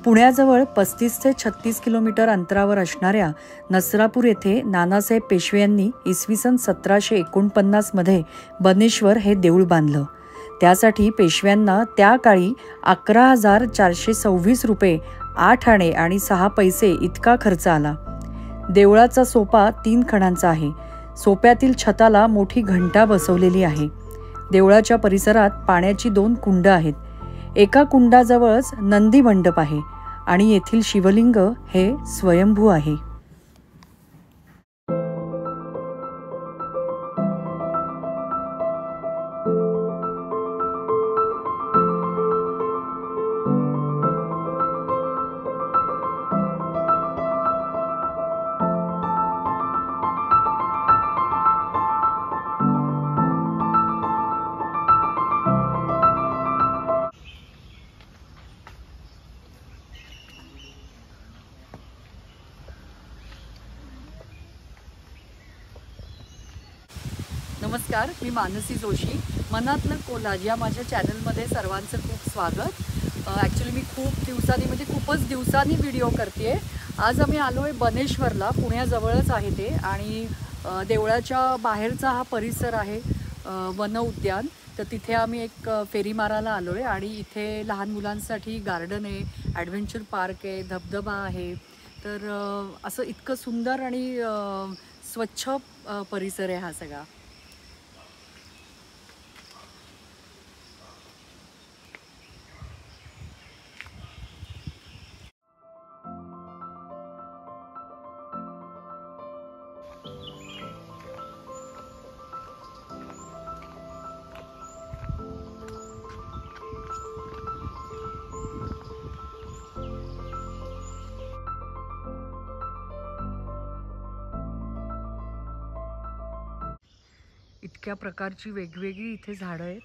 पुण्याजवळ 35 ते 36 किलोमीटर अंतरावर असणाऱ्या नसरापूर येथे नानासाहेब पेशवे यांनी इसवी सन 1749 मध्ये बनेश्वर हे देऊळ बांधलं। त्यासाठी पेशव्यांना त्या काळी 11,426 रुपये 8 आणे आणि 6 पैसे इतका खर्च आला। देवळाचा सोपा 3 खणांचा आहे। सोप्यातील छताला मोठी घंटा बसवलेली आहे। देवळाच्या परिसरात पाण्याची 2 कुंड आहेत। एका कुंडाजवळच नंदी मंडप आहे आणि येथील शिवलिंग हे स्वयंभू आहे। नमस्कार, मी मानसी जोशी। मनातलं कोलाज या माझ्या चॅनलमध्ये सर्वांचं खूप स्वागत। ॲक्च्युली मी खूप दिवसांनी म्हणजे खूपच दिवसांनी व्हिडिओ करते। आज आम्ही आलो आहे बनेश्वरला, पुण्याजवळच आहे ते, आणि देवळाच्या बाहेरचा हा परिसर आहे वन उद्यान। तर तिथे आम्ही एक फेरी मारायला आलो आहे आणि इथे लहान मुलांसाठी गार्डन आहे, ॲडव्हेंचर पार्क आहे, धबधबा आहे। तर असं इतकं सुंदर आणि स्वच्छ परिसर आहे हा सगळा। इतक्या प्रकारची वेगवेगळी इथे झाडं आहेत।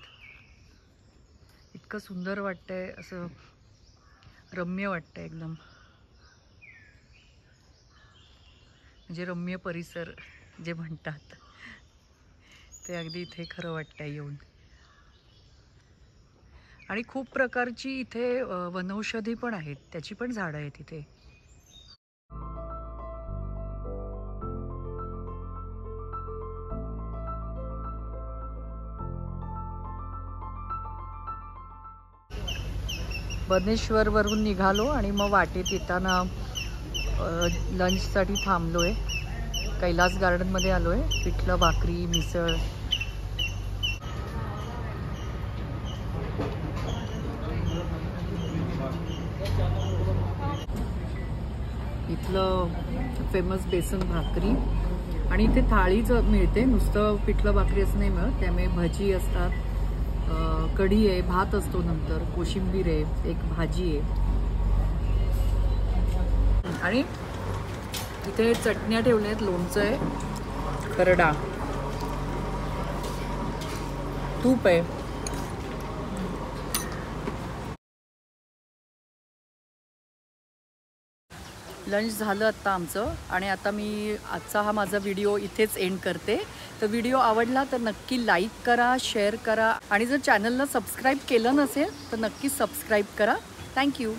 इतकं सुंदर वाटतंय, असं रम्य वाटतंय एकदम, म्हणजे रम्य परिसर जे म्हणतात ते अगदी इथे खरं वाटतंय येऊन। आणि खूप प्रकारची इथे वनौषधी पण आहेत, त्याची पण झाडं आहेत इथे। बनेश्वरवरून निघालो आणि मग वाटेत येताना लंचसाठी थांबलो आहे। कैलास गार्डनमध्ये आलो आहे। पिठलं भाकरी, मिसळ, इथलं फेमस बेसन भाकरी, आणि इथे थाळीच मिळते, नुसतं पिठलं भाकरी असं नाही मिळत। त्यामुळे भजी असतात, कढी आहे, भात असतो, नंतर कोशिंबीर आहे, एक भाजी आहे, आणि इथे चटण्या ठेवल्या आहेत, लोणचं आहे, खरडा, तूप आहे। लंच झालं आत्ता आमचं, आणि आता मी आजचा हा माझा व्हिडिओ इथेच एंड करते। तर व्हिडिओ आवडला तर नक्की लाईक करा, शेअर करा, आणि जर चॅनलला सबस्क्राईब केलं नसेल तर नक्की सबस्क्राईब करा। थँक्यू।